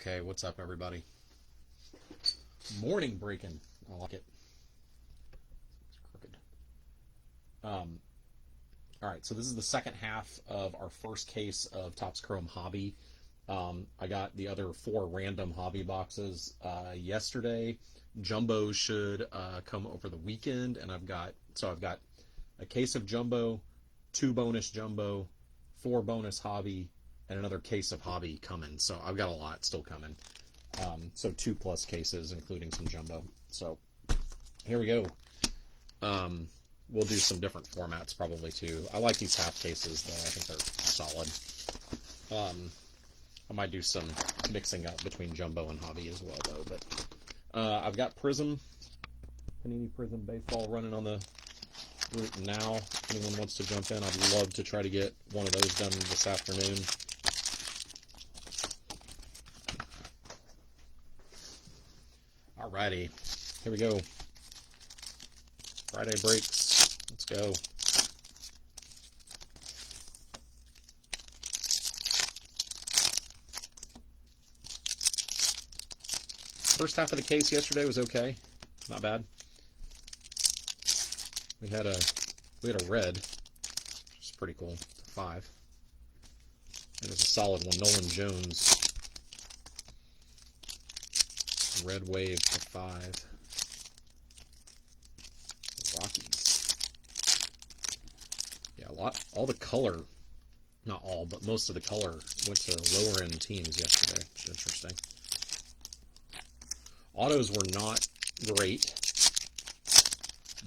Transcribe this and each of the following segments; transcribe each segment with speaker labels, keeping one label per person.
Speaker 1: Okay, what's up, everybody? Morning breaking. I like it. It's crooked. All right, so this is the second half of our first case of Topps Chrome Hobby. I got the other 4 random hobby boxes yesterday. Jumbo should come over the weekend, and I've got a case of Jumbo, 2 bonus Jumbo, 4 bonus hobby, and another case of hobby coming. So I've got a lot still coming. So 2+ cases, including some Jumbo. So here we go. We'll do some different formats probably too. I like these half cases though. I think they're solid. I might do some mixing up between Jumbo and hobby as well though. But I've got Prism, Panini Prism Baseball running on the route now. If anyone wants to jump in, I'd love to try to get one of those done this afternoon. Alrighty, here we go. Friday breaks. Let's go. First half of the case yesterday was okay, not bad. We had a red, which is pretty cool. 5. And it's a solid one. Nolan Jones. Red wave to 5. Rockies. Yeah, all the color, not all, but most of the color went to lower end teams yesterday, which is interesting. Autos were not great.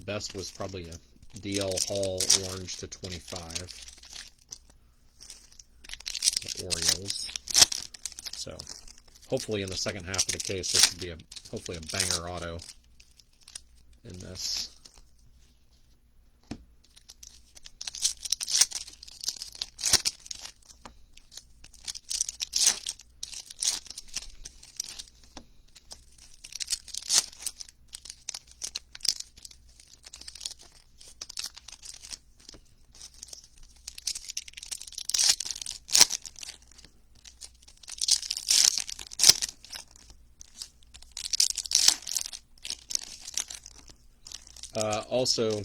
Speaker 1: Best was probably a DL Hall orange to 25. The Orioles. So hopefully in the second half of the case there should be hopefully a banger auto in this. Also,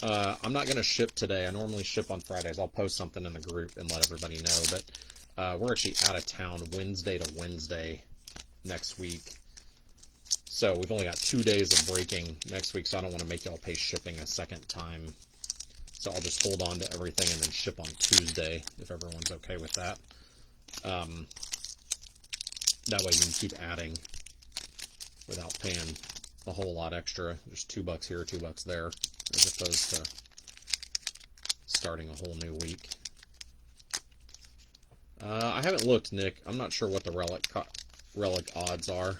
Speaker 1: I'm not going to ship today. I normally ship on Fridays. I'll post something in the group and let everybody know. But we're actually out of town Wednesday to Wednesday next week. So we've only got 2 days of breaking next week, so I don't want to make y'all pay shipping a second time. So I'll just hold on to everything and then ship on Tuesday, if everyone's okay with that. That way you can keep adding without paying a whole lot extra. There's $2 here, $2 there, as opposed to starting a whole new week. I haven't looked, Nick. I'm not sure what the relic odds are.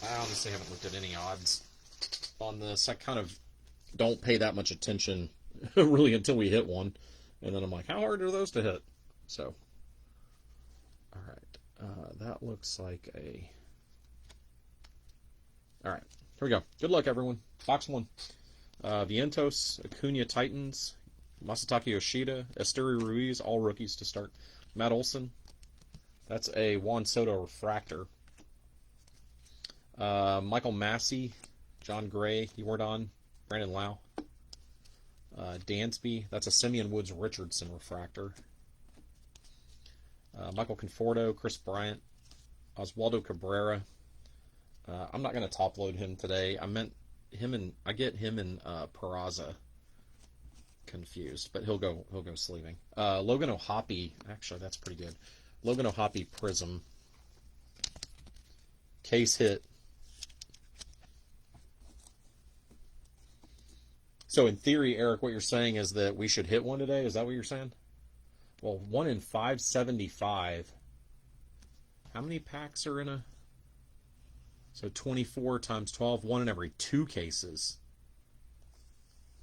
Speaker 1: I honestly haven't looked at any odds on this. I kind of don't pay that much attention really until we hit one, and then I'm like, how hard are those to hit? So, all right. That looks like a... Alright, here we go. Good luck, everyone. Box 1. Vientos, Acuna Titans, Masataka Yoshida, Esteury Ruiz, all rookies to start. Matt Olson. That's a Juan Soto refractor. Michael Massey, John Gray, Yordan, Brandon Lau. Dansby, that's a Simeon Woods Richardson refractor. Michael Conforto, Chris Bryant, Oswaldo Cabrera. I'm not going to top load him today. I get him and Peraza confused, but he'll go sleeving. Logan O'Hoppe, actually that's pretty good. Logan O'Hoppe Prism. Case hit. So in theory, Eric, what you're saying is that we should hit one today? Is that what you're saying? Well, 1 in 575. How many packs are in a... So 24 times 12, 1 in every 2 cases.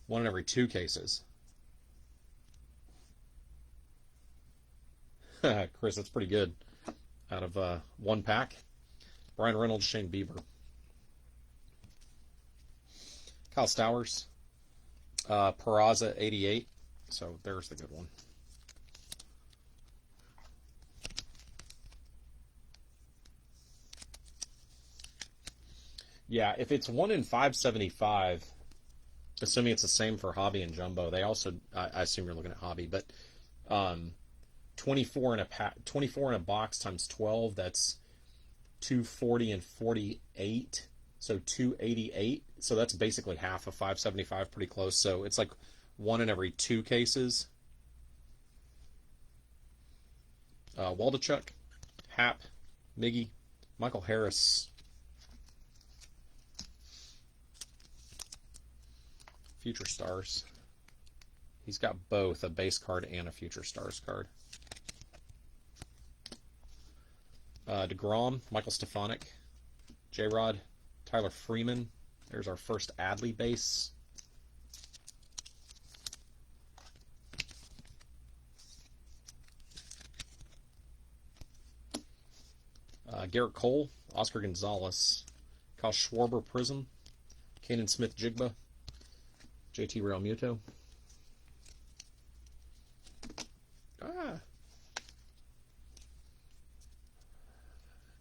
Speaker 1: 1 in every 2 cases. Chris, that's pretty good. Out of 1 pack. Brian Reynolds, Shane Bieber. Kyle Stowers. Peraza, 88. So there's the good one. Yeah, if it's 1 in 575, assuming it's the same for hobby and jumbo, they also, I assume you're looking at hobby, but 24 in a 24 in a box times 12, that's 240 and 48, so 288. So that's basically half of 575, pretty close. So it's like 1 in every 2 cases. Waldachuk, Hap, Miggy, Michael Harris, Future Stars. He's got both a base card and a Future Stars card. DeGrom, Michael Stefanik, J-Rod, Tyler Freeman. There's our first Adley base. Garrett Cole, Oscar Gonzalez, Kyle Schwarber Prism, Kanan Smith-Jigba, JT Realmuto.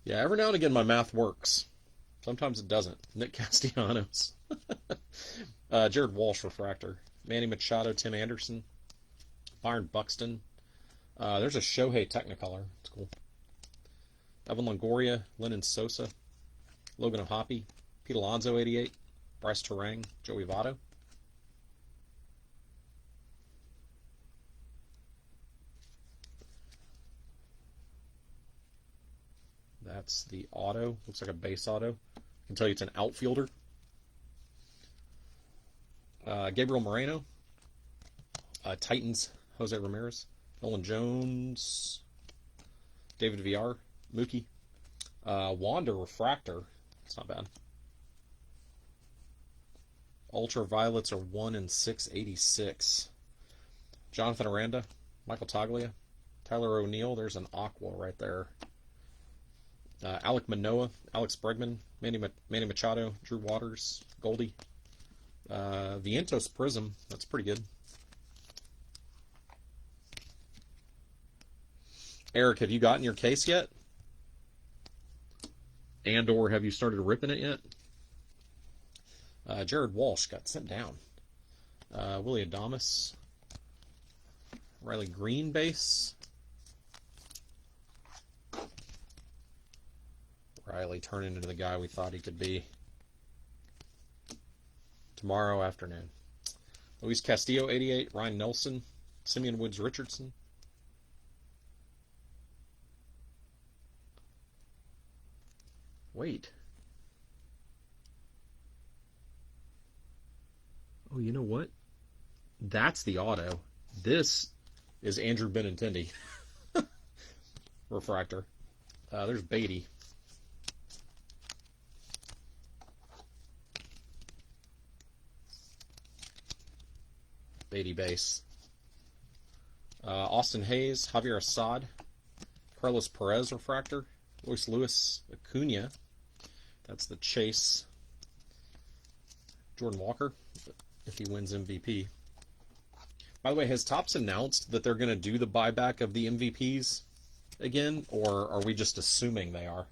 Speaker 1: Yeah, every now and again my math works. Sometimes it doesn't. Nick Castellanos. Jared Walsh Refractor. Manny Machado, Tim Anderson. Byron Buxton. There's a Shohei Technicolor. It's cool. Evan Longoria, Lennon Sosa. Logan O'Hoppe. Pete Alonso, 88. Bryce Terang, Joey Votto. That's the auto. Looks like a base auto. I can tell you it's an outfielder. Gabriel Moreno. Titans, Jose Ramirez. Nolan Jones. David VR. Mookie. Wander Refractor. It's not bad. Ultraviolets are 1 in 686. Jonathan Aranda. Michael Toglia. Tyler O'Neill. There's an Aqua right there. Alek Manoah, Alex Bregman, Manny Machado, Drew Waters, Goldie. Vientos Prism, that's pretty good. Eric, have you gotten your case yet? And or have you started ripping it yet? Jared Walsh got sent down. Willie Adames. Riley Green base. Riley turning into the guy we thought he could be. Tomorrow afternoon. Luis Castillo, 88. Ryan Nelson. Simeon Woods Richardson. Wait. Oh, you know what? That's the auto. This is Andrew Benintendi. Refractor. There's Beatty. Beatty base. Austin Hayes, Javier Assad, Carlos Perez Refractor, Luis Lewis Acuna. That's the chase. Jordan Walker, if he wins MVP. By the way, has Topps announced that they're going to do the buyback of the MVPs again, or are we just assuming they are?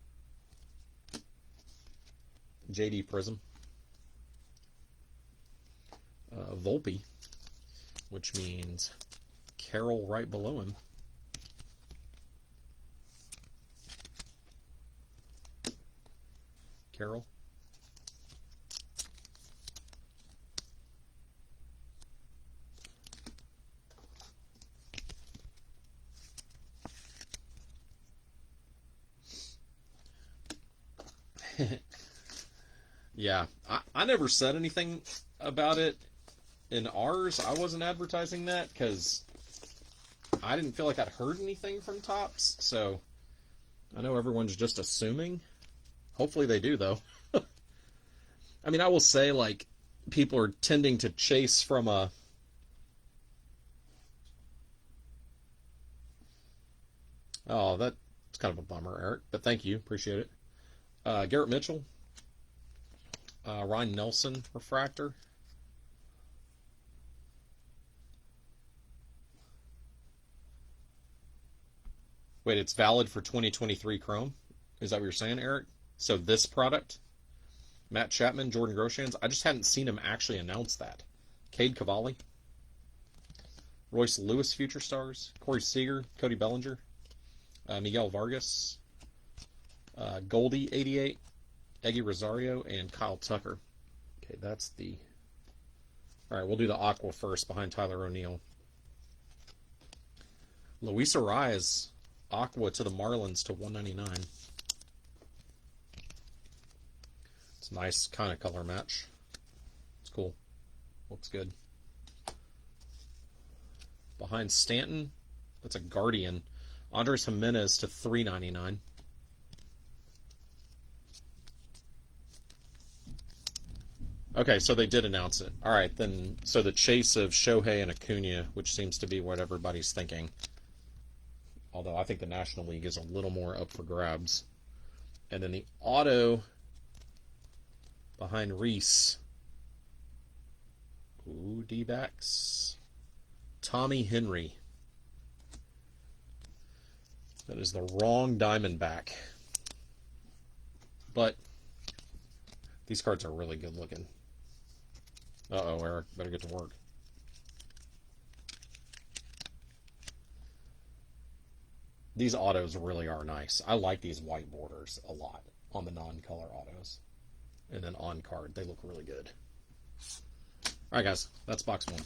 Speaker 1: JD Prism. Volpe, which means Carroll right below him. Carroll. Yeah, I never said anything about it in ours. I wasn't advertising that because I didn't feel like I'd heard anything from Topps. So I know everyone's just assuming. Hopefully they do, though. I mean, I will say, like, people are tending to chase from a... Oh, that's kind of a bummer, Eric. But thank you. Appreciate it. Garrett Mitchell. Ryan Nelson Refractor. Wait, it's valid for 2023 Chrome? Is that what you're saying, Eric? So this product, Matt Chapman, Jordan Groshans, I just hadn't seen him actually announce that. Cade Cavalli, Royce Lewis, Future Stars, Corey Seager, Cody Bellinger, Miguel Vargas, Goldie, 88, Eggy Rosario, and Kyle Tucker. Okay, that's the... All right, we'll do the Aqua first behind Tyler O'Neill. Luis Arraez, Aqua to the Marlins to 199. It's a nice kind of color match. It's cool. Looks good. Behind Stanton, that's a Guardian. Andres Jimenez to 399. Okay, so they did announce it. All right, then, so the chase of Shohei and Acuna, which seems to be what everybody's thinking. Although I think the National League is a little more up for grabs. And then the auto behind Reese. Ooh, D-backs. Tommy Henry. That is the wrong Diamondback. But these cards are really good looking. Uh-oh, Eric. Better get to work. These autos really are nice. I like these white borders a lot on the non-color autos. And then on card, they look really good. All right, guys. That's box one.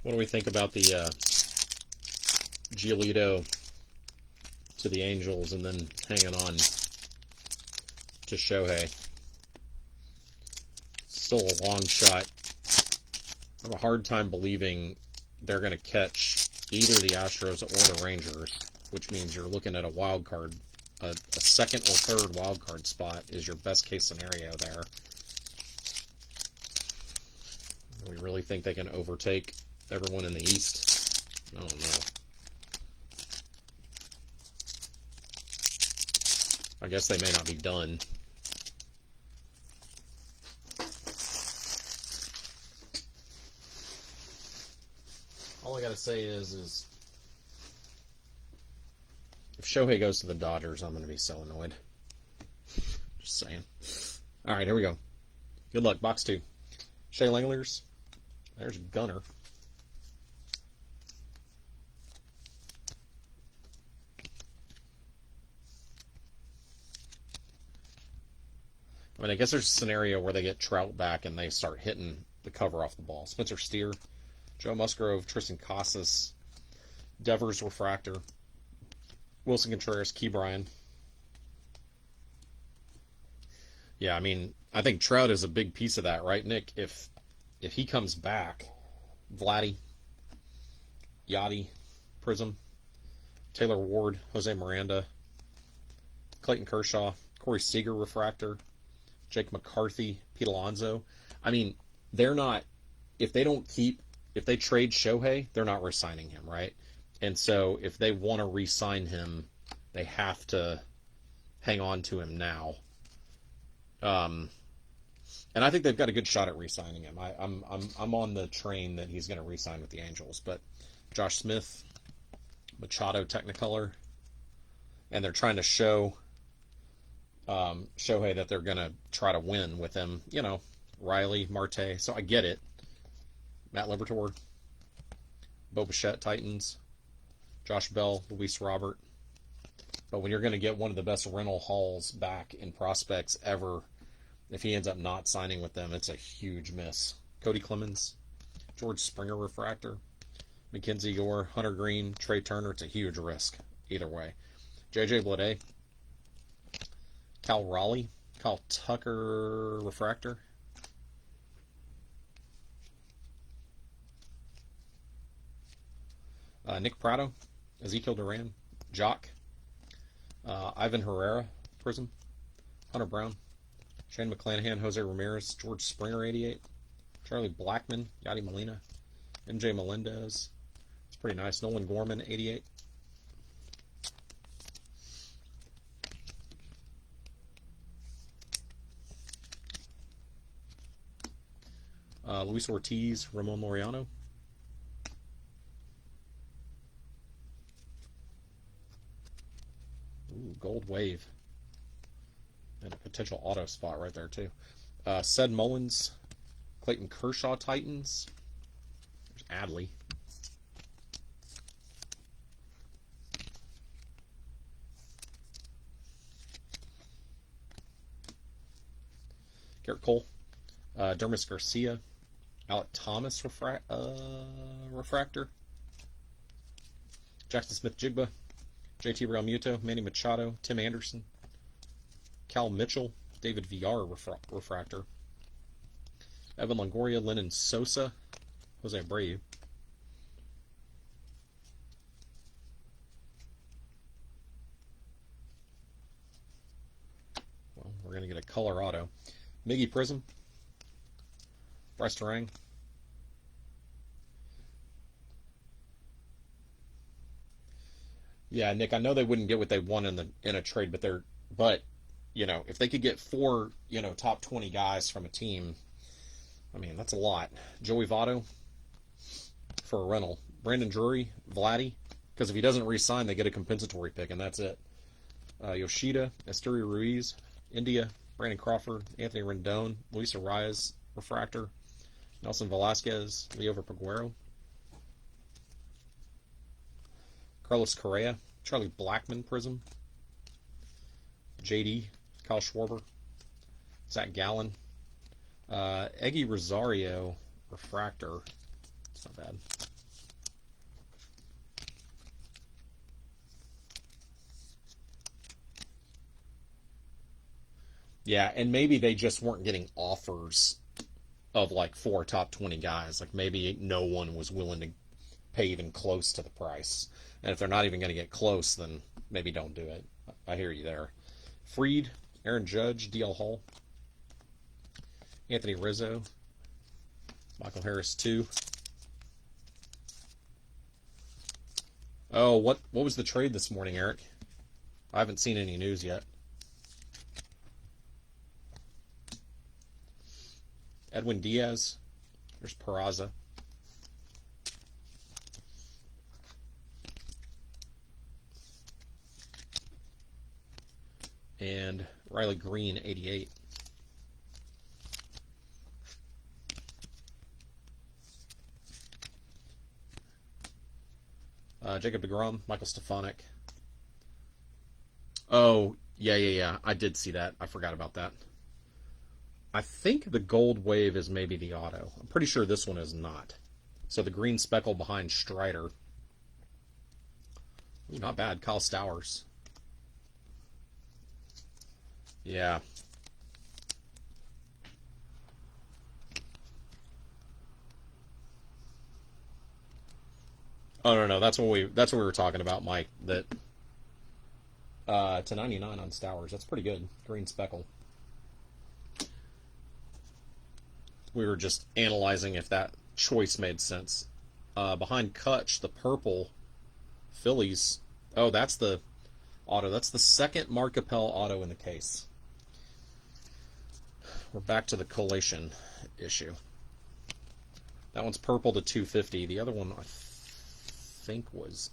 Speaker 1: What do we think about the Giolito to the Angels and then hanging on to Shohei? Still a long shot. I have a hard time believing they're going to catch either the Astros or the Rangers, which means you're looking at a wild card. A second or third wild card spot is your best case scenario there. Do we really think they can overtake everyone in the East? I don't know. I guess they may not be done. All I gotta say is if Shohei goes to the Dodgers, I'm gonna be so annoyed. Just saying. All right, here we go. Good luck, box 2. Shea Langeliers. There's Gunner. I mean, I guess there's a scenario where they get Trout back and they start hitting the cover off the ball. Spencer Steer, Joe Musgrove, Tristan Casas, Devers Refractor, Wilson Contreras, Key Bryan. Yeah, I mean, I think Trout is a big piece of that, right, Nick? If he comes back, Vladdy, Yachty, Prism, Taylor Ward, Jose Miranda, Clayton Kershaw, Corey Seager Refractor, Jake McCarthy, Pete Alonso. I mean, they're not, if they don't keep, if they trade Shohei, they're not re-signing him, right? And so if they want to re-sign him, they have to hang on to him now. And I think they've got a good shot at re-signing him. I'm on the train that he's going to re-sign with the Angels. But Josh Smith, Machado Technicolor, and they're trying to show Shohei that they're going to try to win with him. You know, Riley, Marte. So I get it. Matt Liberatore, Bo Bichette, Titans, Josh Bell, Luis Robert. But when you're going to get one of the best rental hauls back in prospects ever, if he ends up not signing with them, it's a huge miss. Cody Clemens, George Springer refractor, Mackenzie Gore, Hunter Green, Trey Turner. It's a huge risk either way. JJ Bleday, Cal Raleigh, Kyle Tucker refractor. Nick Prado, Ezekiel Duran, Jock, Ivan Herrera, Prism, Hunter Brown, Shane McClanahan, Jose Ramirez, George Springer, 88, Charlie Blackmon, Yadi Molina, MJ Melendez. It's pretty nice. Nolan Gorman, 88. Luis Ortiz, Ramon Laureano. Ooh, Gold Wave. And a potential auto spot right there, too. Sed Mullins, Clayton Kershaw, Titans. There's Adley. Garrett Cole, Dermis Garcia, Alec Thomas refractor, Jackson Smith-Jigba, JT Realmuto, Manny Machado, Tim Anderson, Cal Mitchell, David Villar refractor, Evan Longoria, Lennon Sosa, Jose Abreu. Well, we're going to get a color auto. Miggy Prism, Bryce Terang, yeah, Nick. I know they wouldn't get what they want in a trade, but you know, if they could get 4 top 20 guys from a team, I mean that's a lot. Joey Votto for a rental, Brandon Drury, Vladdy, because if he doesn't re-sign, they get a compensatory pick, and that's it. Yoshida, Esteury Ruiz, India, Brandon Crawford, Anthony Rendon, Luis Arias refractor, Nelson Velasquez, Leo Paguero, Carlos Correa, Charlie Blackmon Prism, JD, Kyle Schwarber, Zach Gallen, Eggy Rosario refractor. It's not bad. Yeah, and maybe they just weren't getting offers of like 4 top 20 guys. Like maybe no one was willing to pay even close to the price. And if they're not even going to get close, then maybe don't do it. I hear you there. Freed, Aaron Judge, DL Hall, Anthony Rizzo, Michael Harris 2. Oh, what was the trade this morning, Eric? I haven't seen any news yet. Edwin Diaz. There's Peraza. And Riley Green, 88. Jacob deGrom, Michael Stefanik. Oh, yeah. I did see that. I forgot about that. I think the Gold Wave is maybe the auto. I'm pretty sure this one is not. So the green speckle behind Strider. Ooh, not bad. Kyle Stowers. Yeah. Oh no, that's what we were talking about, Mike. That to 99 on Stowers. That's pretty good. Green speckle. We were just analyzing if that choice made sense. Behind Kutch, the purple Phillies. Oh, that's the auto. That's the second Mark Appel auto in the case. We're back to the collation issue. That one's purple to 250. The other one, I think it was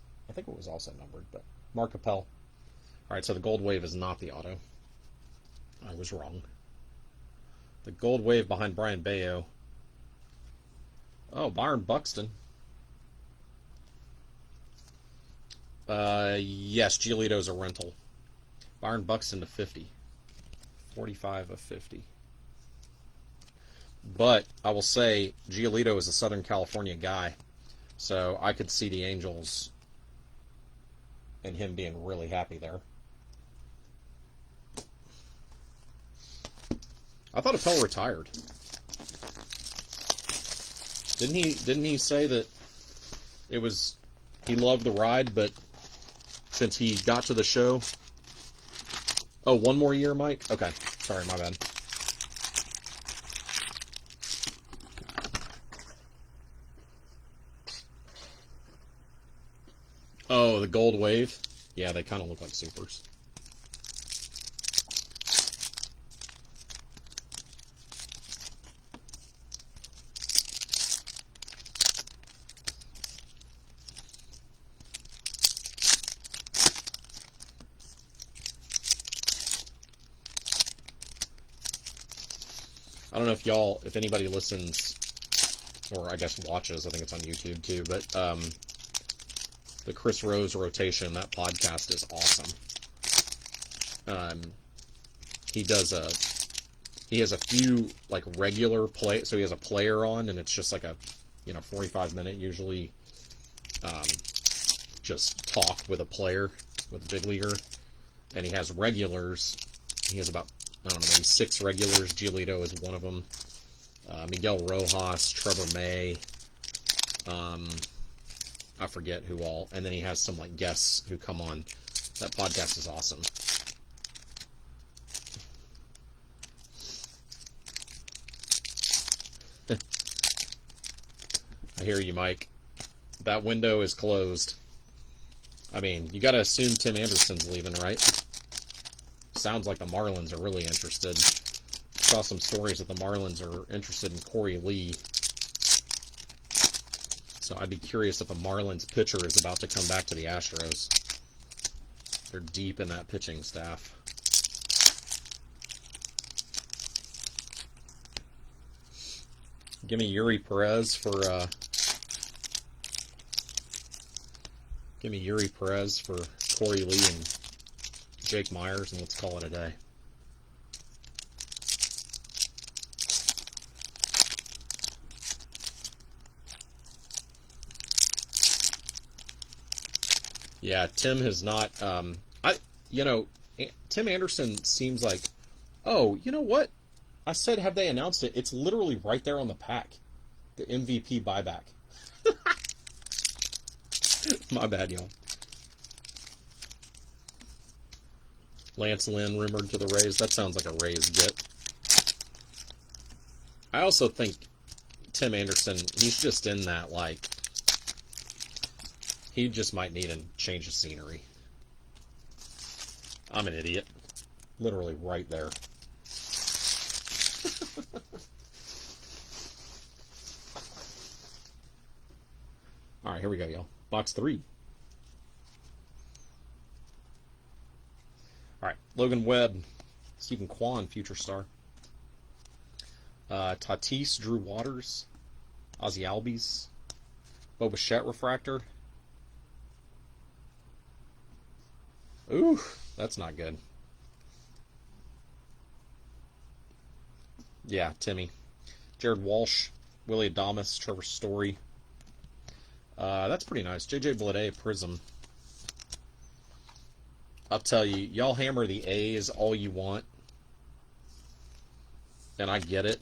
Speaker 1: also numbered, but Mark Appel. All right, so the Gold Wave is not the auto. I was wrong. The Gold Wave behind Brian Bayo. Oh, Byron Buxton. Yes, Giolito's a rental. Byron Buxton to 50. 45 of 50. But I will say Giolito is a Southern California guy, so I could see the Angels and him being really happy there. I thought Appel retired. Didn't he say that it was he loved the ride, but since he got to the show. Oh, one more year, Mike? Okay. Sorry, my bad. Oh, the Gold Wave? Yeah, they kind of look like supers. I don't know if anybody listens, or I guess watches, I think it's on YouTube too, but the Chris Rose Rotation, that podcast is awesome. He has a few like regular play, so he has a player on, and it's just like a 45-minute usually just talk with a player, with a big leaguer, and he has regulars. He has about, I don't know, maybe 6 regulars. Giolito is one of them. Miguel Rojas, Trevor May, I forget who all, and then he has some like guests who come on. That podcast is awesome. I hear you, Mike. That window is closed. I mean, you got to assume Tim Anderson's leaving, right? Sounds like the Marlins are really interested. Saw some stories that the Marlins are interested in Corey Lee. So I'd be curious if a Marlins pitcher is about to come back to the Astros. They're deep in that pitching staff. Give me Yuri Perez for Corey Lee and Jake Myers, and let's call it a day. Yeah, Tim has not. Tim Anderson seems like. Oh, you know what? I said, have they announced it? It's literally right there on the pack. The MVP buyback. My bad, y'all. Lance Lynn rumored to the Rays. That sounds like a Rays get. I also think Tim Anderson, he's just in that, like, he just might need a change of scenery. I'm an idiot. Literally right there. All right, here we go, y'all. Box 3. All right, Logan Webb, Stephen Kwan, future star. Tatis, Drew Waters, Ozzie Albies, Bo Bichette refractor. Ooh, that's not good. Yeah, Timmy. Jared Walsh, Willie Adames, Trevor Story. That's pretty nice. JJ Bleday, Prism. I'll tell you, y'all hammer the A's all you want, and I get it.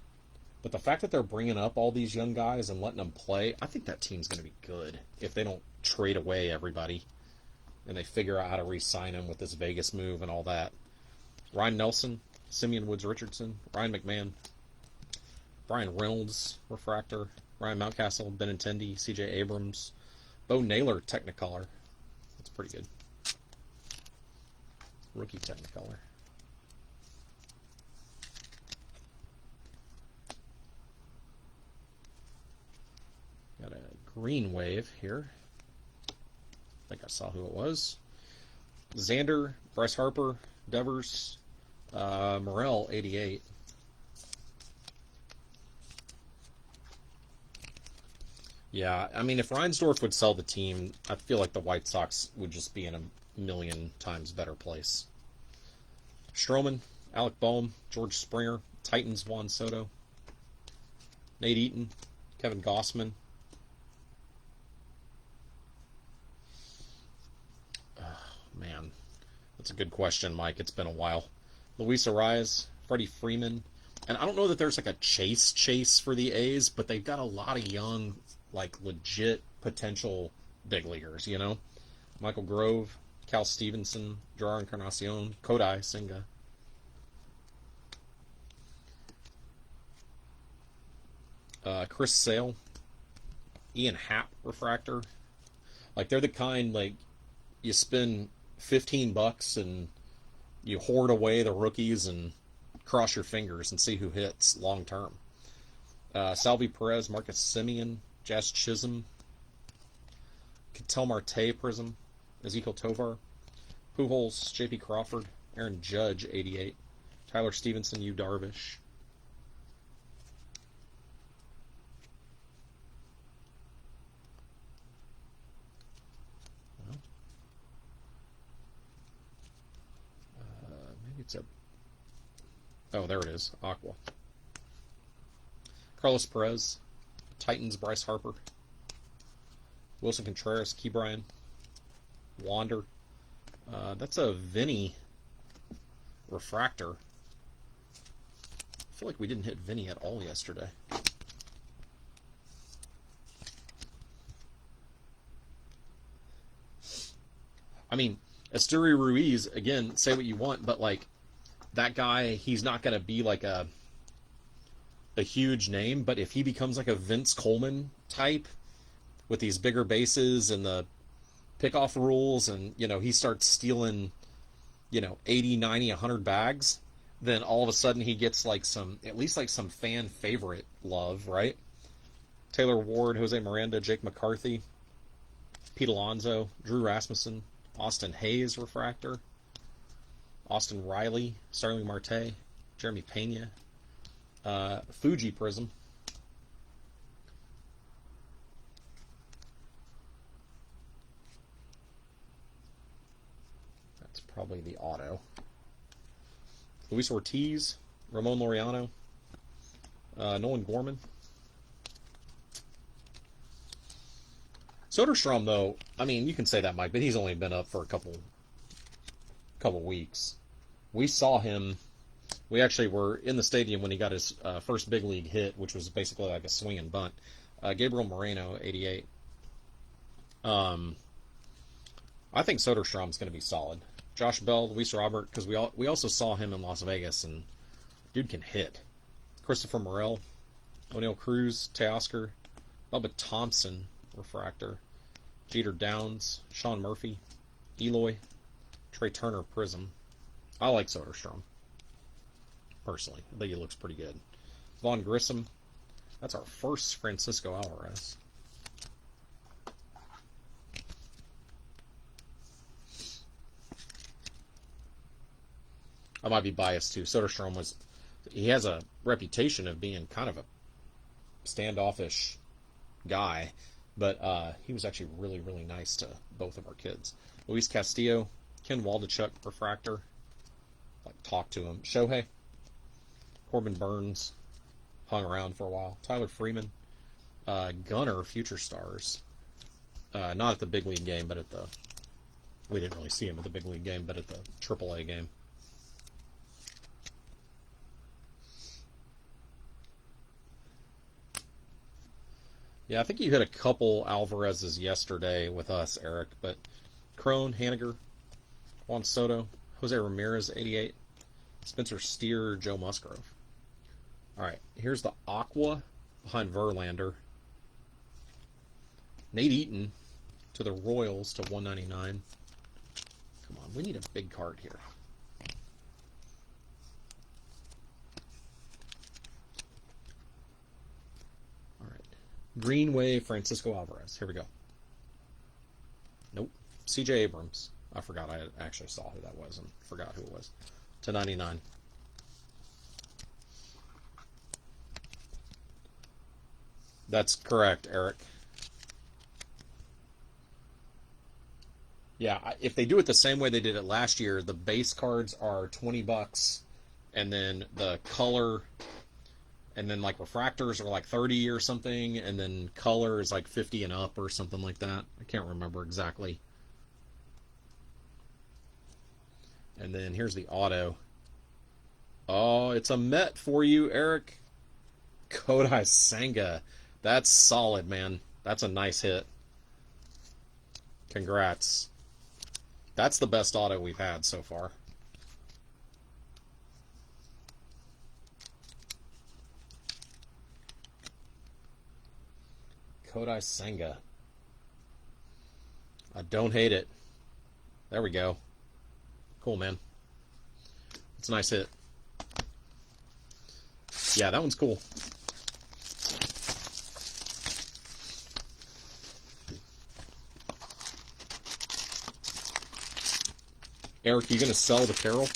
Speaker 1: But the fact that they're bringing up all these young guys and letting them play, I think that team's going to be good if they don't trade away everybody and they figure out how to re-sign them with this Vegas move and all that. Ryan Nelson, Simeon Woods Richardson, Ryan McMahon, Brian Reynolds, refractor. Ryan Mountcastle, Benintendi, C.J. Abrams. Bo Naylor, Technicolor. That's pretty good. Rookie Technicolor. Got a green wave here. I think I saw who it was. Xander, Bryce Harper, Devers, Morel, 88. Yeah, I mean, if Reinsdorf would sell the team, I feel like the White Sox would just be in a million times better place. Stroman, Alec Boehm, George Springer, Titans, Juan Soto, Nate Eaton, Kevin Gossman. Man, that's a good question, Mike. It's been a while. Luis Arias, Freddie Freeman. And I don't know that there's like a chase for the A's, but they've got a lot of young, like legit potential big leaguers, you know? Michael Grove, Cal Stevenson, Gerard Encarnacion, Kodai Senga. Chris Sale, Ian Happ refractor. Like they're the kind like you spend $15 and you hoard away the rookies and cross your fingers and see who hits long term. Salvi Perez, Marcus Simeon, Jazz Chisholm, Ketel Marte Prism, Ezekiel Tovar, Pujols, J.P. Crawford, Aaron Judge, 88, Tyler Stevenson, Yu Darvish. Maybe it's a... Oh, there it is. Aqua. Carlos Perez, Titans, Bryce Harper, Wilson Contreras, Ke'Bryan, Wander. That's a Vinny refractor. I feel like we didn't hit Vinny at all yesterday. I mean, Esteury Ruiz, again, say what you want, but like that guy, he's not going to be like a huge name, but if he becomes like a Vince Coleman type with these bigger bases and the pickoff rules and, you know, he starts stealing, you know, 80, 90, 100 bags, then all of a sudden he gets like some, at least like some fan favorite love, right? Taylor Ward, Jose Miranda, Jake McCarthy, Pete Alonso, Drew Rasmussen, Austin Hayes refractor, Austin Riley, Starling Marte, Jeremy Pena, Fuji Prism. That's probably the auto. Luis Ortiz, Ramon Laureano, Nolan Gorman. Soderstrom, though, I mean, you can say that, Mike, but he's only been up for a couple weeks. We saw him. We actually were in the stadium when he got his first big league hit, which was basically like a swing and bunt. Gabriel Moreno, 88. I think Soderstrom's going to be solid. Josh Bell, Luis Robert, because we also saw him in Las Vegas, and dude can hit. Christopher Morel, O'Neill Cruz, Teoscar, Bubba Thompson, refractor, Jeter Downs, Sean Murphy, Eloy, Trey Turner Prism. I like Soderstrom, personally. I think he looks pretty good. Vaughn Grissom. That's our first Francisco Alvarez. I might be biased too. Soderstrom he has a reputation of being kind of a standoffish guy, but he was actually really, really nice to both of our kids. Luis Castillo, Ken Waldachuk, refractor. Like talk to him. Shohei, Corbin Burns, hung around for a while. Tyler Freeman, Gunner, Future Stars. Not at the big league game, but we didn't really see him at the big league game, but at the AAA game. Yeah, I think you hit a couple Alvarez's yesterday with us, Eric, but Crone, Haniger, Juan Soto, Jose Ramirez, 88, Spencer Steer, Joe Musgrove. All right, here's the Aqua behind Verlander. Nate Eaton to the Royals to 199. Come on, we need a big card here. All right, Greenway, Francisco Alvarez. Here we go. Nope. C.J. Abrams. I forgot. I actually saw who that was and forgot who it was. To 99. That's correct, Eric. Yeah, if they do it the same way they did it last year, the base cards are $20, and then the color, and then like refractors are like 30 or something, and then color is like 50 and up or something like that. I can't remember exactly. And then here's the auto. Oh, it's a Met for you, Eric. Kodai Senga. That's solid, man. That's a nice hit. Congrats. That's the best auto we've had so far. Kodai Senga. I don't hate it. There we go. Cool, man. It's a nice hit. Yeah, that one's cool. Eric, you going to sell the Carroll?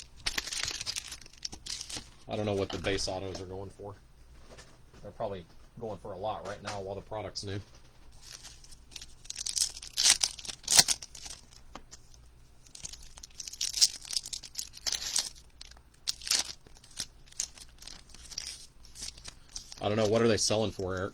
Speaker 1: I don't know what the base autos are going for. They're probably going for a lot right now while the product's new. I don't know. What are they selling for, Eric?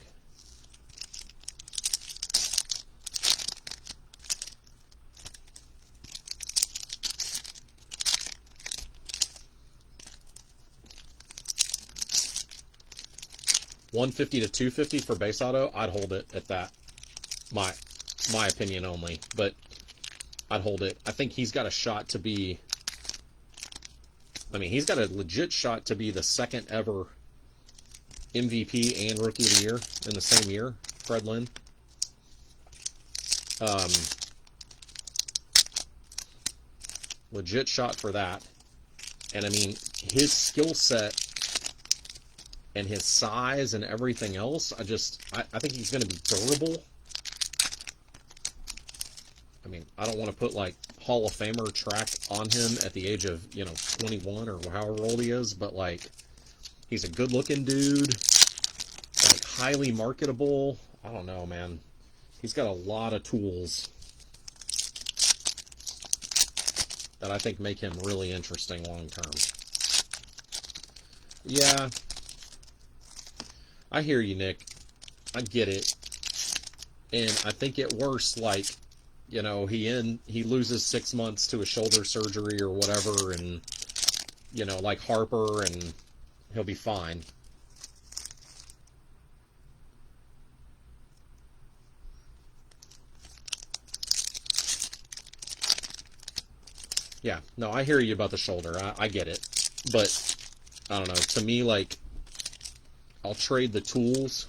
Speaker 1: $150 to $250 for base auto. I'd hold it at that. My opinion only, but I'd hold it. I think he's got a shot to be. I mean, he's got a legit shot to be the second ever MVP and Rookie of the Year in the same year, Fred Lynn. Legit shot for that. And I mean, his skill set and his size and everything else, I think he's going to be durable. I mean, I don't want to put like Hall of Famer track on him at the age of, 21 or however old he is, but like, he's a good looking dude, like highly marketable. I don't know, man. He's got a lot of tools that I think make him really interesting long term. Yeah. I hear you, Nick. I get it. And I think at worst, like, he loses 6 months to a shoulder surgery or whatever, and, like Harper, and he'll be fine. Yeah, no, I hear you about the shoulder. I get it. But, I don't know. To me, like, I'll trade the tools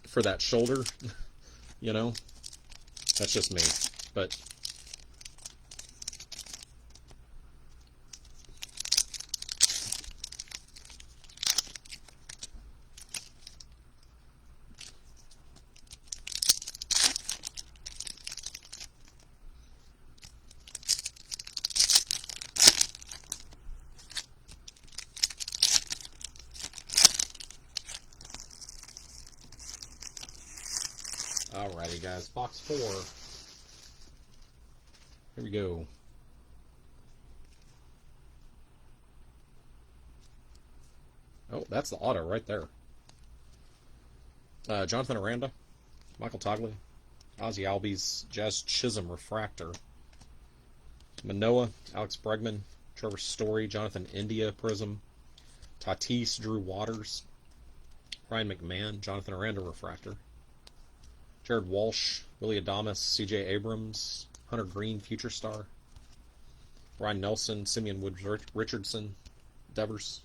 Speaker 1: for that shoulder, That's just me. But alrighty, guys. Box 4. Here we go. Oh, that's the auto right there. Jonathan Aranda, Michael Toglia, Ozzie Albies, Jazz Chisholm Refractor, Manoah, Alex Bregman, Trevor Story, Jonathan India Prism, Tatis, Drew Waters, Ryan McMahon, Jonathan Aranda Refractor, Jared Walsh, Willie Adames, C.J. Abrams, Hunter Green, Future Star, Ryan Nelson, Simeon Woods Richardson, Devers,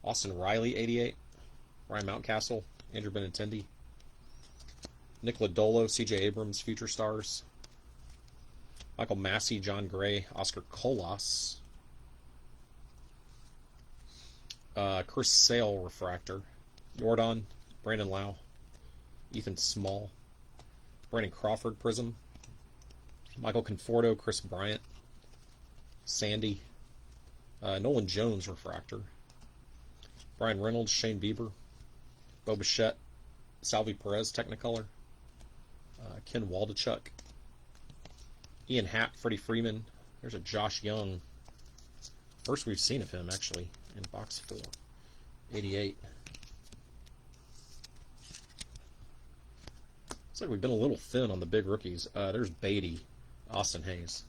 Speaker 1: Austin Riley, 88. Ryan Mountcastle, Andrew Benintendi. Nick Lodolo, C.J. Abrams, Future Stars. Michael Massey, John Gray, Oscar Colas. Chris Sale, Refractor. Jordan, Brandon Lau. Ethan Small. Brandon Crawford, Prism. Michael Conforto, Chris Bryant. Sandy. Nolan Jones, Refractor. Brian Reynolds, Shane Bieber. Bo Bichette, Salvi Perez, Technicolor. Ken Waldachuk. Ian Happ, Freddie Freeman. There's a Josh Young. First we've seen of him, actually, in box 4. 88. Looks like we've been a little thin on the big rookies. There's Beatty, Austin Hayes.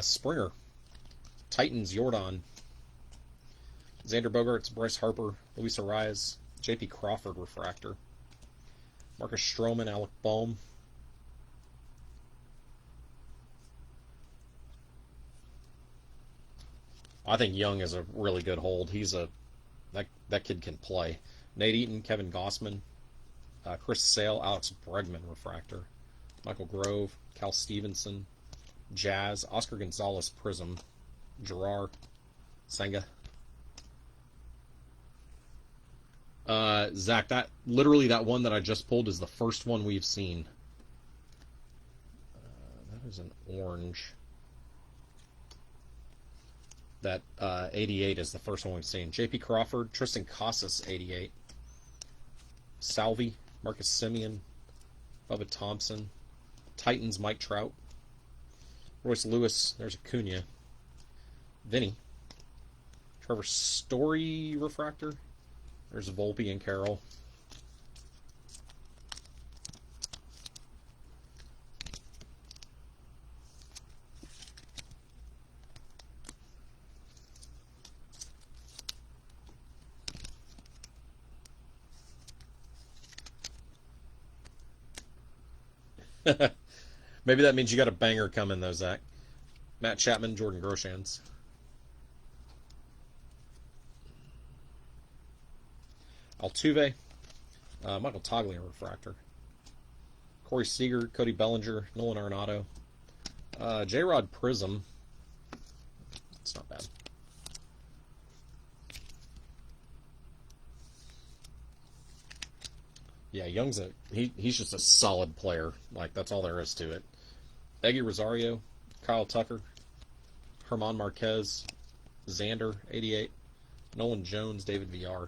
Speaker 1: Springer, Titans, Jordan, Xander Bogaerts, Bryce Harper, Luis Arias, J.P. Crawford, Refractor, Marcus Stroman, Alec Bohm, I think Young is a really good hold. That kid can play. Nate Eaton, Kevin Gossman, Chris Sale, Alex Bregman, Refractor, Michael Grove, Cal Stevenson, Jazz, Oscar Gonzalez, Prism, Gerard, Senga. Zach, that one that I just pulled is the first one we've seen. That is an orange. That 88 is the first one we've seen. J.P. Crawford, Tristan Casas, 88. Salvi, Marcus Simeon, Bubba Thompson, Titans, Mike Trout. Royce Lewis, there's Acuna. Vinny. Trevor Story, Refractor. There's Volpe and Carroll. Maybe that means you got a banger coming, though, Zach. Matt Chapman, Jordan Groshans. Altuve, Michael Toglia, Refractor. Corey Seager, Cody Bellinger, Nolan Arenado. J-Rod Prism. It's not bad. Yeah, Young's he's just a solid player. Like, that's all there is to it. Eggy Rosario, Kyle Tucker, Herman Marquez, Xander, 88, Nolan Jones, David VR.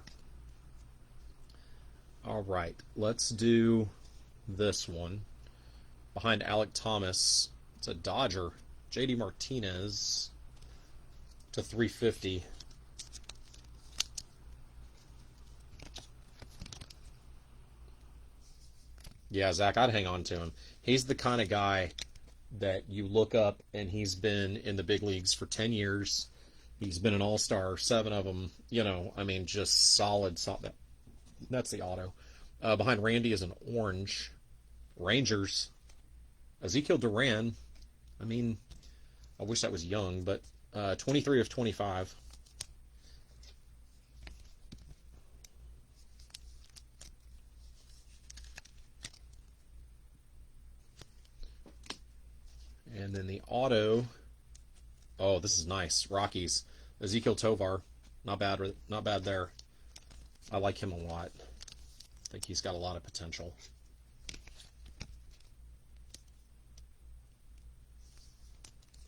Speaker 1: All right, let's do this one. Behind Alec Thomas, it's a Dodger, J.D. Martinez to 350. Yeah, Zach, I'd hang on to him. He's the kind of guy that you look up, and he's been in the big leagues for 10 years. He's been an all-star, 7 of them. Just solid. That's the auto. Behind Randy is an orange. Rangers. Ezekiel Duran. I wish that was Young, but 23 of 25. And then the auto. Oh, this is nice. Rockies. Ezekiel Tovar. Not bad there. I like him a lot. I think he's got a lot of potential.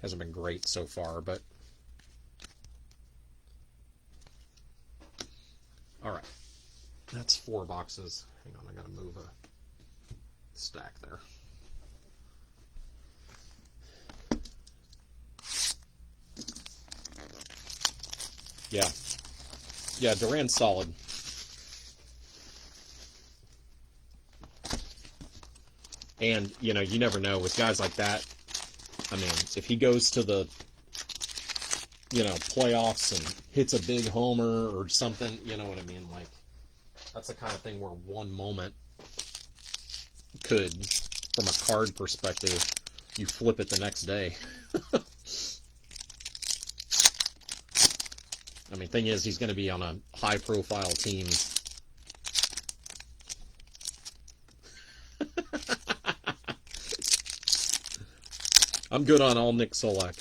Speaker 1: Hasn't been great so far, but all right. That's 4 boxes. Hang on, I gotta move a stack there. Yeah, Duran's solid. And, you know, you never know with guys like that. I mean, if he goes to the, you know, playoffs and hits a big homer or something, you know what I mean? Like, that's the kind of thing where one moment could, from a card perspective, you flip it the next day. I mean, thing is, he's going to be on a high-profile team. I'm good on all Nick Solak.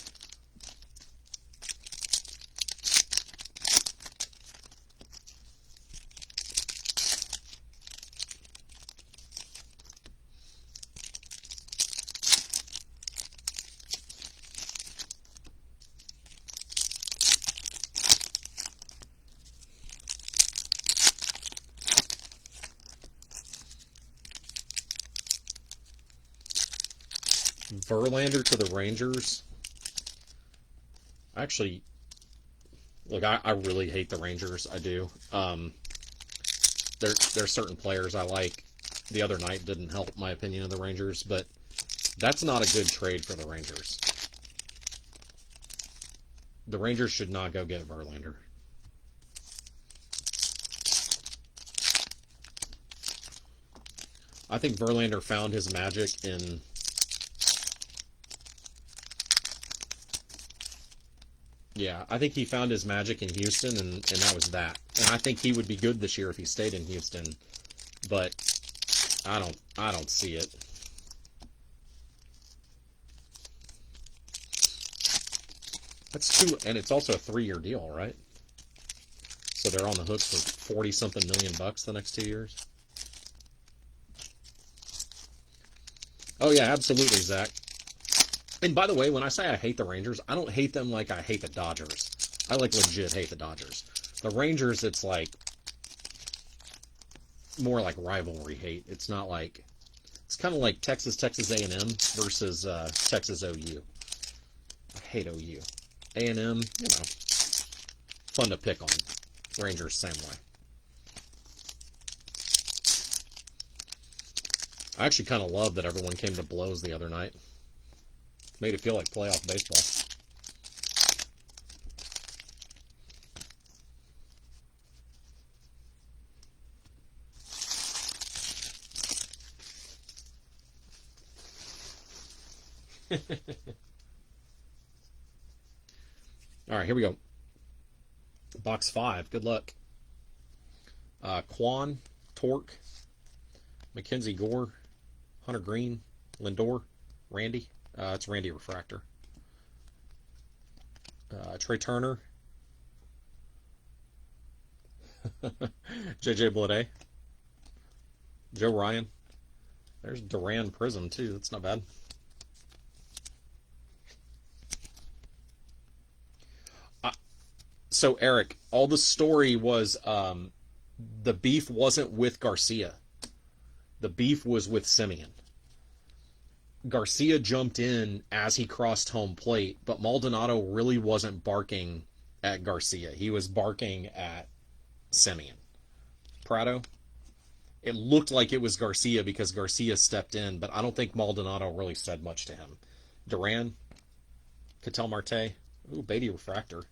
Speaker 1: Verlander to the Rangers. Actually, look, I really hate the Rangers. I do. There's certain players I like. The other night didn't help my opinion of the Rangers, but that's not a good trade for the Rangers. The Rangers should not go get Verlander. I think Verlander found his magic in... Yeah, I think he found his magic in Houston, and that was that. And I think he would be good this year if he stayed in Houston. But I don't see it. That's two, and it's also a 3-year deal, right? So they're on the hook for 40-something million bucks the next 2 years. Oh yeah, absolutely, Zach. And by the way, when I say I hate the Rangers, I don't hate them like I hate the Dodgers. I like legit hate the Dodgers. The Rangers, it's like more like rivalry hate. It's not like, it's kind of like Texas A&M versus Texas OU. I hate OU. A&M, you know, fun to pick on. Rangers, same way. I actually kind of love that everyone came to blows the other night. Made it feel like playoff baseball. All right, here we go. Box 5. Good luck. Quan, Torque, Mackenzie Gore, Hunter Green, Lindor, Randy. It's Randy Refractor. Trey Turner. JJ Bleday. Joe Ryan. There's Duran Prism, too. That's not bad. So, Eric, all the story was the beef wasn't with Garcia. The beef was with Semien. Garcia jumped in as he crossed home plate, but Maldonado really wasn't barking at Garcia. He was barking at Semien. Prado? It looked like it was Garcia because Garcia stepped in, but I don't think Maldonado really said much to him. Duran? Ketel Marte? Ooh, Beatty Refractor.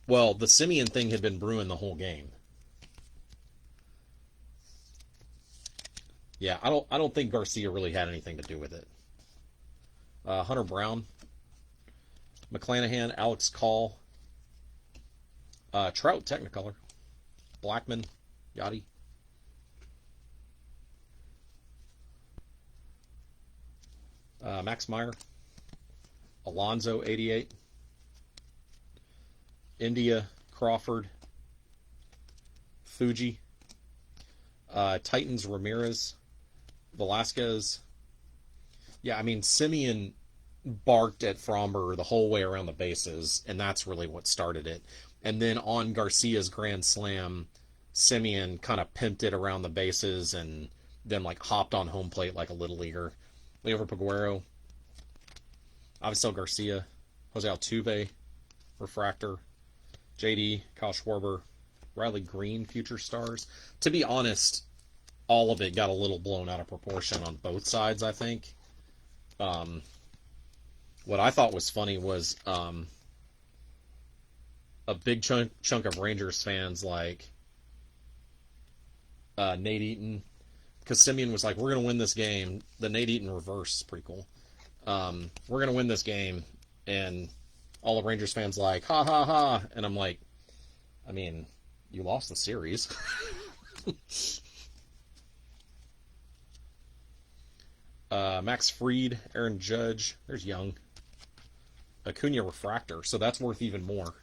Speaker 1: Well, the Semien thing had been brewing the whole game. Yeah, I don't think Garcia really had anything to do with it. Hunter Brown, McClanahan, Alex Call, Trout Technicolor, Blackman, Yachty. Max Meyer, Alonzo 88, India, Crawford, Fuji, Titans Ramirez, Velasquez. Yeah, I mean, Semien barked at Fromber the whole way around the bases, and that's really what started it. And then on Garcia's grand slam, Semien kind of pimped it around the bases and then like hopped on home plate like a little leaguer. Leover Peguero, Avisel Garcia, Jose Altuve, Refractor, JD, Kyle Schwarber, Riley Green, Future Stars. To be honest, all of it got a little blown out of proportion on both sides, I think. What I thought was funny was a big chunk of Rangers fans like Nate Eaton, because Simeon was like, we're going to win this game. The Nate Eaton reverse is pretty cool. We're going to win this game. And all the Rangers fans like, ha, ha, ha. And I'm like, I mean, you lost the series. Max Fried, Aaron Judge. There's Young. Acuna Refractor. So that's worth even more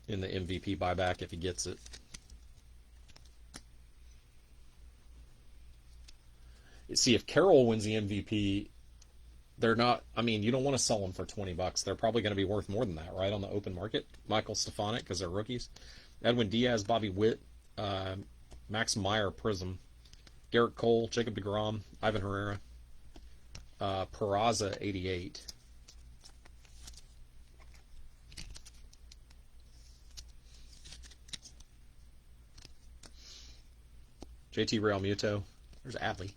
Speaker 1: in the MVP buyback if he gets it. See, if Carroll wins the MVP, they're not, I mean, you don't want to sell them for $20. They're probably going to be worth more than that, right, on the open market. Michael Stefanik, because they're rookies. Edwin Diaz, Bobby Witt, Max Meyer, Prism. Garrett Cole, Jacob deGrom, Ivan Herrera. Peraza, 88. JT Realmuto. There's Adley.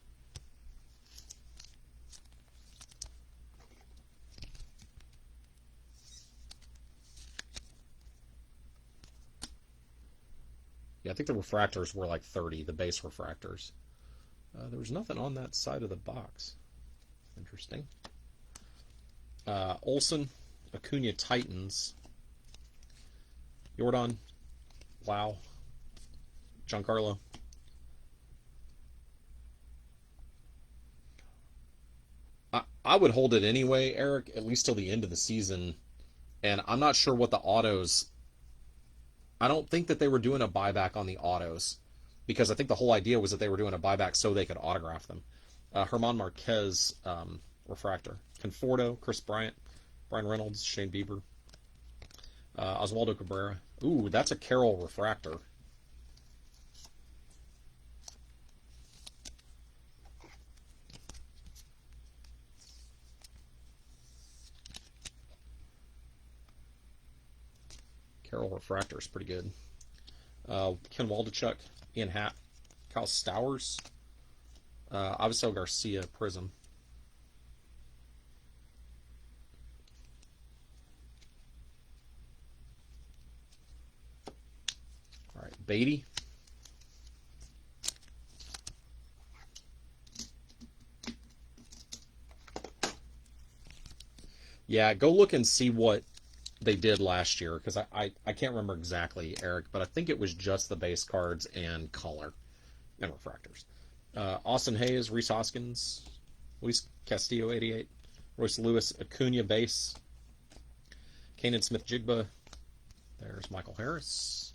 Speaker 1: Yeah, I think the refractors were like 30, the base refractors. There was nothing on that side of the box. Interesting. Olsen, Acuna Titans. Jordan, Wow. Giancarlo. I would hold it anyway, Eric, at least till the end of the season. And I'm not sure what the autos. I don't think that they were doing a buyback on the autos, because I think the whole idea was that they were doing a buyback so they could autograph them. Herman Marquez, refractor. Conforto, Chris Bryant, Brian Reynolds, Shane Bieber, Oswaldo Cabrera. Ooh, that's a Carroll refractor. Carroll refractor is pretty good. Ken Waldachuk, Ian Happ, Kyle Stowers, Avisail Garcia, Prism. All right, Beatty. Yeah, go look and see what they did last year, because I can't remember exactly, Eric, but I think it was just the base cards and color and refractors. Austin Hayes, Rhys Hoskins, Luis Castillo, 88, Royce Lewis, Acuna base, Kanan Smith-Jigba. There's Michael Harris.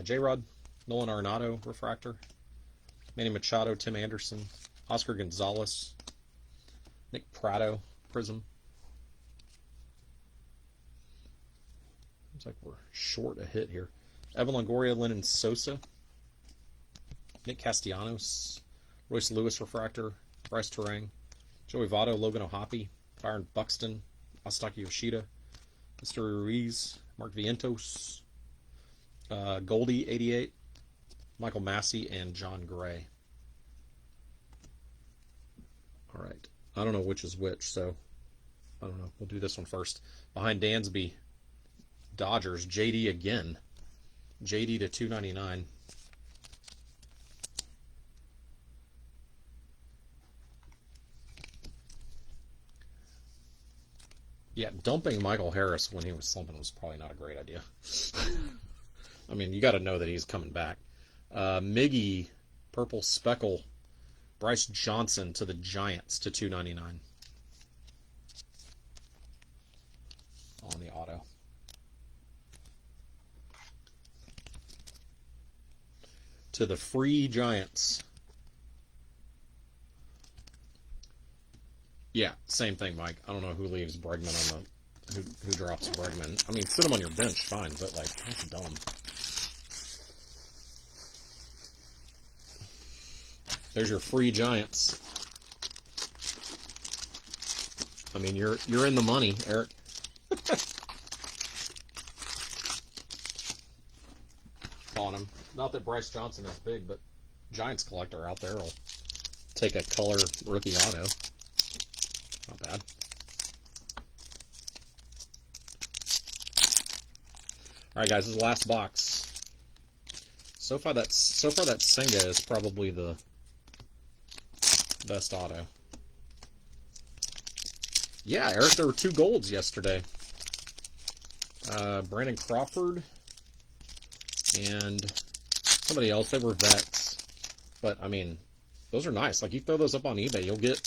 Speaker 1: J-Rod, Nolan Arenado, refractor. Manny Machado, Tim Anderson, Oscar Gonzalez, Nick Pratto, Prism. Looks like we're short a hit here. Evan Longoria, Lennon Sosa, Nick Castellanos, Royce Lewis, refractor, Bryce Terang, Joey Votto, Logan O'Hoppe, Byron Buxton, Masataka Yoshida, Mr. Ruiz, Mark Vientos, Goldie, 88, Michael Massey, and John Gray. All right. I don't know which is which, so I don't know. We'll do this one first. Behind Dansby, Dodgers, JD again. JD to 299. Yeah, dumping Michael Harris when he was slumping was probably not a great idea. I mean, you got to know that he's coming back. Miggy, purple speckle, Bryce Johnson to the Giants to 299 on the auto. To the free Giants. Yeah, same thing, Mike. I don't know who leaves Bregman on the who drops Bregman. I mean, sit him on your bench, fine, but like that's dumb. There's your free Giants. I mean, you're in the money, Eric. On him. Not that Bryce Johnson is big, but Giants collector out there will take a color rookie auto. Not bad. All right, guys, this is the last box. So far that Senga is probably the best auto. Yeah, Eric, there were 2 golds yesterday. Brandon Crawford and somebody else. They were vets. But, I mean, those are nice. Like, you throw those up on eBay, you'll get,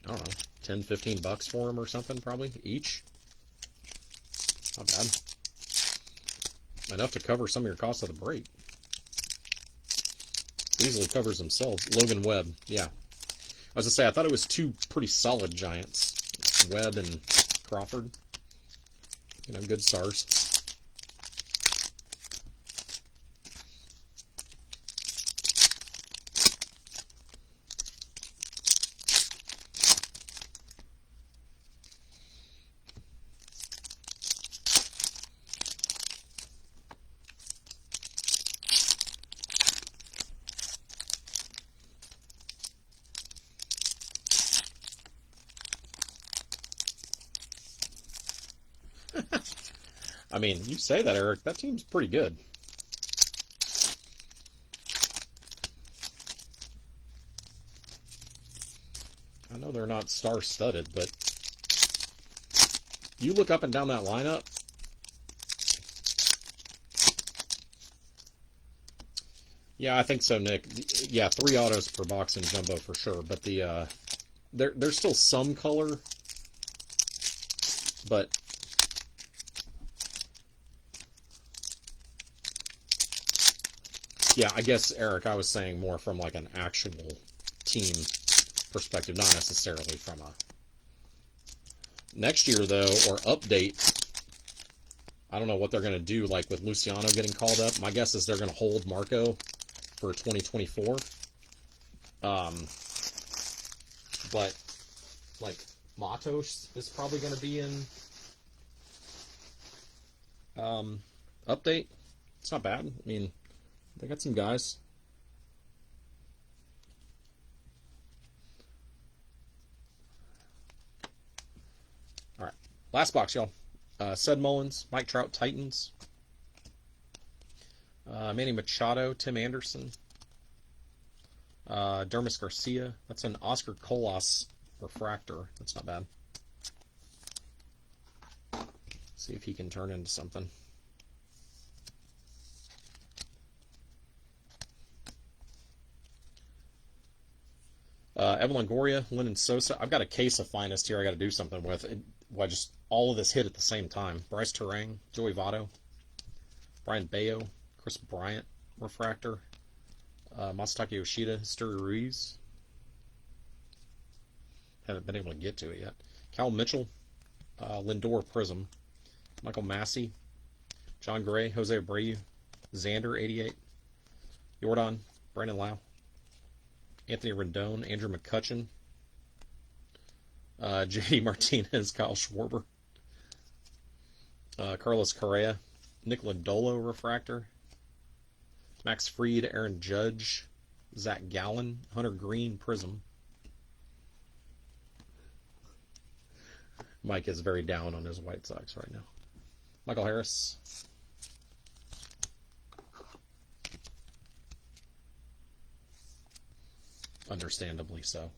Speaker 1: I don't know, 10, 15 bucks for them or something, probably, each. Not bad. Enough to cover some of your costs of the break. Easily covers themselves. Logan Webb, yeah. I was going to say, I thought it was 2 pretty solid Giants. Webb and Crawford. You know, good stars. I mean, you say that, Eric. That team's pretty good. I know they're not star-studded, but you look up and down that lineup, yeah, I think so, Nick. Yeah, 3 autos per box in Jumbo for sure, but there's still some color, but yeah, I guess, Eric, I was saying more from like an actual team perspective, not necessarily from a... Next year, though, or update, I don't know what they're going to do, like with Luciano getting called up. My guess is they're going to hold Marco for 2024. But, like, Matos is probably going to be in update. It's not bad. I mean, they got some guys. All right. Last box, y'all. Sed Mullins, Mike Trout, Titans. Manny Machado, Tim Anderson. Dermis Garcia. That's an Oscar Colas refractor. That's not bad. See if he can turn into something. Evan Longoria, Lennon Sosa. I've got a case of finest here I got to do something with. Just all of this hit at the same time. Bryce Terang, Joey Votto, Brian Bayo, Chris Bryant, refractor. Masataka Yoshida, Sturi Ruiz. Haven't been able to get to it yet. Cal Mitchell, Lindor Prism, Michael Massey, John Gray, Jose Abreu, Xander 88, Jordan, Brandon Lau, Anthony Rendon, Andrew McCutchen, J.D. Martinez, Kyle Schwarber, Carlos Correa, Nick Lodolo refractor, Max Fried, Aaron Judge, Zach Gallen, Hunter Green Prism. Mike is very down on his White Sox right now. Michael Harris. Understandably so.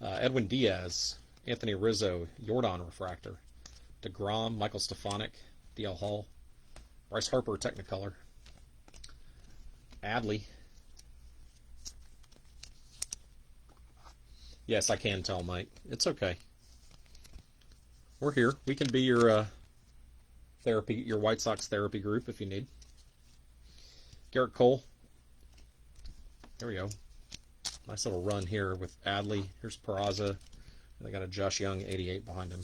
Speaker 1: Edwin Diaz, Anthony Rizzo, Jordan refractor, DeGrom, Michael Stefanik, DL Hall, Bryce Harper Technicolor, Adley. Yes, I can tell, Mike. It's okay. We're here. We can be your therapy, your White Sox therapy group if you need. Garrett Cole. There we go. Nice little run here with Adley. Here's Peraza. And they got a Josh Young 88 behind him.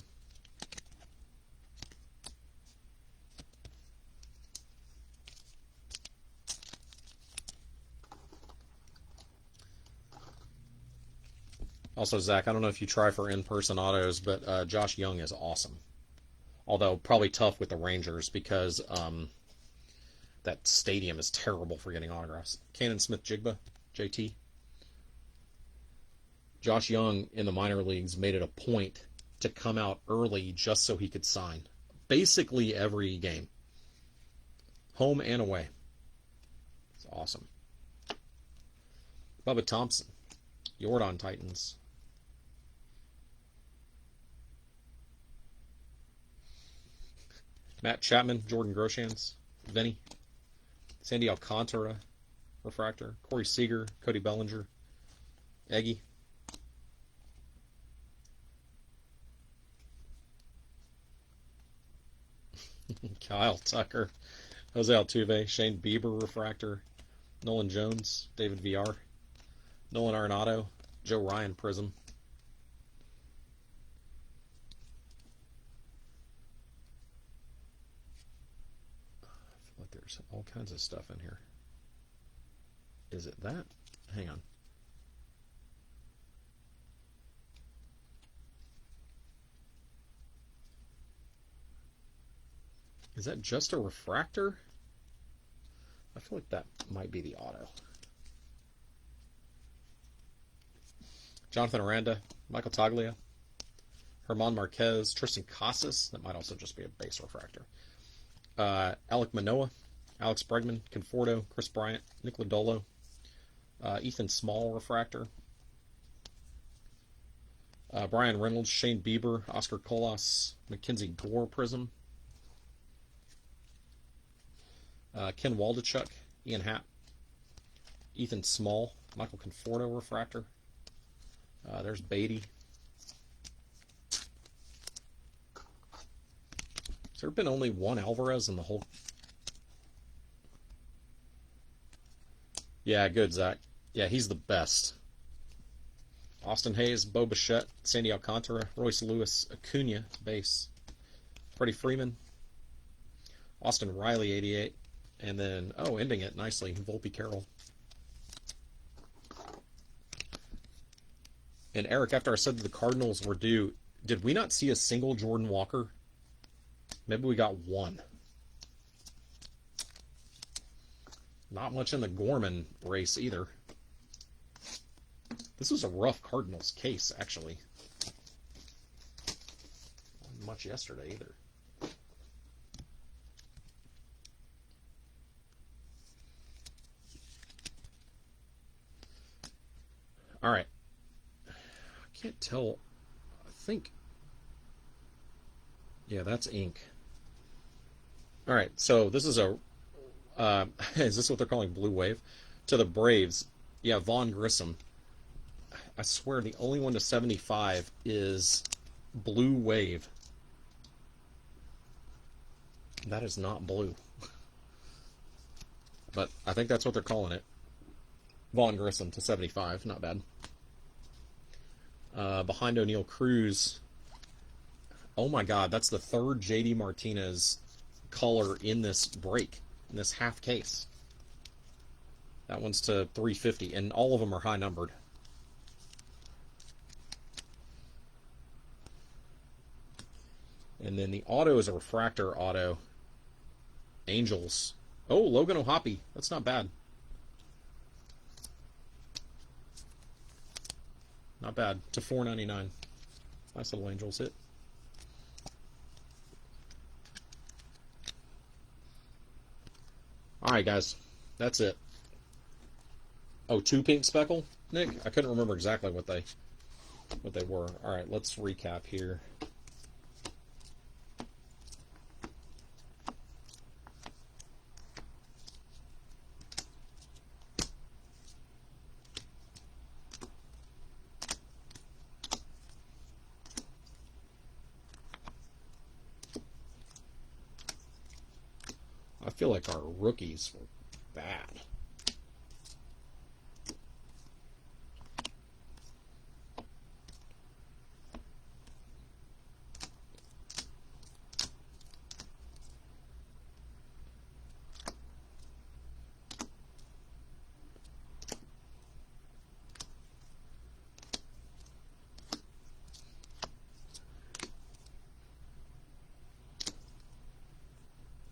Speaker 1: Also, Zach, I don't know if you try for in-person autos, but Josh Young is awesome. Although probably tough with the Rangers because that stadium is terrible for getting autographs. Cannon Smith-Jigba, JT. Josh Young in the minor leagues made it a point to come out early just so he could sign. Basically every game. Home and away. It's awesome. Bubba Thompson. Jordan Titans. Matt Chapman, Jordan Groshans, Vinny, Sandy Alcantara, refractor, Corey Seager, Cody Bellinger, Eggy. Kyle Tucker, Jose Altuve, Shane Bieber, refractor, Nolan Jones, David VR, Nolan Arenado, Joe Ryan, Prism. There's all kinds of stuff in here. Is it that? Hang on. Is that just a refractor? I feel like that might be the auto. Jonathan Aranda, Michael Toglia, Herman Marquez, Tristan Casas. That might also just be a base refractor. Alek Manoah, Alex Bregman, Conforto, Chris Bryant, Nick Lodolo, Ethan Small, refractor. Brian Reynolds, Shane Bieber, Oscar Colas, Mackenzie Gore, Prism. Ken Waldachuk, Ian Happ, Ethan Small, Michael Conforto, refractor. There's Beatty. Has there been only one Alvarez in the whole... Yeah, good, Zach. Yeah, he's the best. Austin Hayes, Bo Bichette, Sandy Alcantara, Royce Lewis, Acuna, base. Freddie Freeman, Austin Riley, 88. And then, ending it nicely, Volpe Carroll. And Eric, after I said that the Cardinals were due, did we not see a single Jordan Walker? Maybe we got one. Not much in the Gorman race either. This was a rough Cardinals case, actually. Not much yesterday either. All right. I can't tell. I think. Yeah, that's ink. All right, so this is a... is this what they're calling Blue Wave? To the Braves. Yeah, Vaughn Grissom. I swear the only one to 75 is Blue Wave. That is not blue. But I think that's what they're calling it. Vaughn Grissom to 75. Not bad. Behind O'Neill Cruz. Oh my god, that's the third JD Martinez color in this break. In this half case. That one's to 350, and all of them are high numbered. And then the auto is a refractor auto. Angels. Oh, Logan O'Hoppe. That's not bad. Not bad. To 499. Nice little Angels hit. Alright, guys. That's it. Oh, 2 pink speckle, Nick? I couldn't remember exactly what they were. Alright, let's recap here. I feel like our rookies were bad.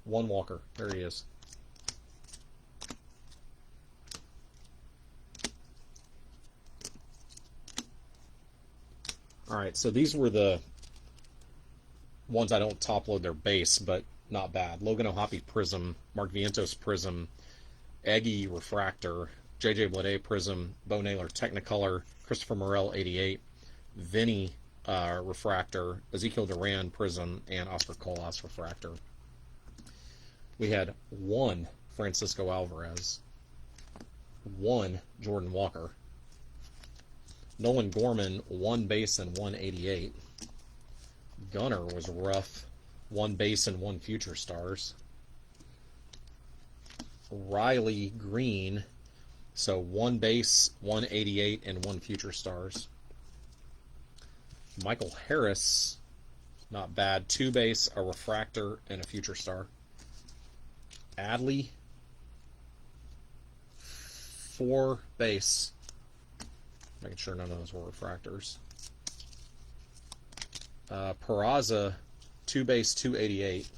Speaker 1: One Walker. There he is. Alright, so these were the ones I don't top load their base, but not bad. Logan O'Hoppe Prism, Mark Vientos Prism, Eggy Refractor, JJ Bleday Prism, Bo Naylor Technicolor, Christopher Morel 88, Vinny Refractor, Ezekiel Duran Prism, and Oscar Colas Refractor. We had one Francisco Alvarez, one Jordan Walker, Nolan Gorman, one base and 188. Gunner was rough, one base and one Future Stars. Riley Green, so one base, 188, and one Future Stars. Michael Harris, not bad, two base, a refractor, and a Future Star. Adley, four base, making sure none of those were refractors. Peraza, two base, 288.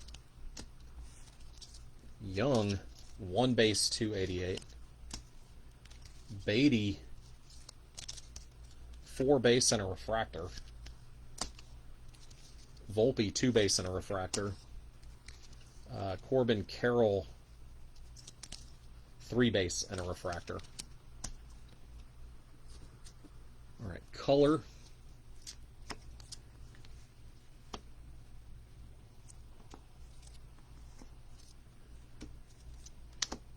Speaker 1: Young, one base, 288. Beatty, four base and a refractor. Volpe, two base and a refractor. Corbin Carroll, three base and a refractor. All right, color.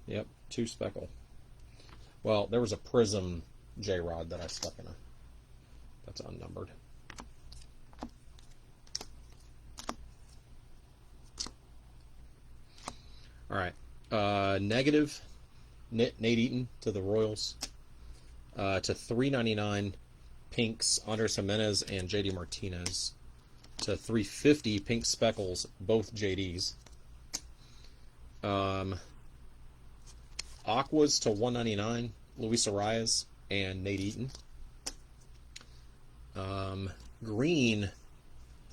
Speaker 1: Yep, two speckle. Well, there was a Prism J-Rod that I stuck in a. That's unnumbered. All right, negative. Nate Eaton to the Royals. To 399, Pinks, Andres Jimenez and JD Martinez. To 350, Pink Speckles, both JDs. Aquas to 199, Luis Arias and Nate Eaton. Green,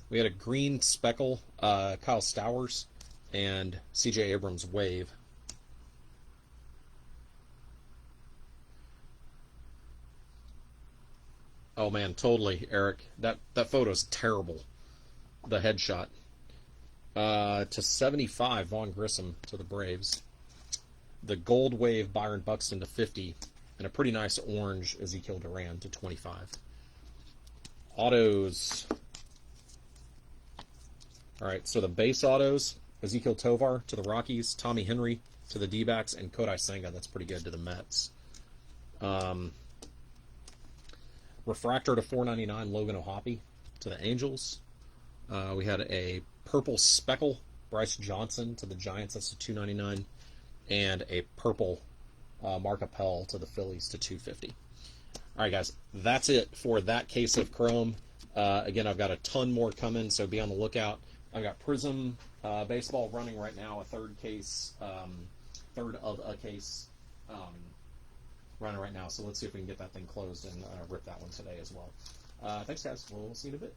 Speaker 1: we had a green speckle, Kyle Stowers and CJ Abrams Wave. Oh man, totally, Eric. That photo's terrible. The headshot. To 75, Vaughn Grissom to the Braves. The gold wave, Byron Buxton to 50. And a pretty nice orange, Ezekiel Duran to 25. Autos. Alright, so the base autos, Ezekiel Tovar to the Rockies, Tommy Henry to the D-backs, and Kodai Senga, that's pretty good, to the Mets. Refractor to 499, Logan O'Hoppe to the Angels. We had a purple speckle, Bryce Johnson to the Giants, that's to 299. And a purple Mark Appel to the Phillies to 250. All right, guys, that's it for that case of Chrome. Again, I've got a ton more coming, so be on the lookout. I've got Prism Baseball running right now, a third of a case running right now. So let's see if we can get that thing closed and rip that one today as well. Thanks, guys. We'll see you in a bit.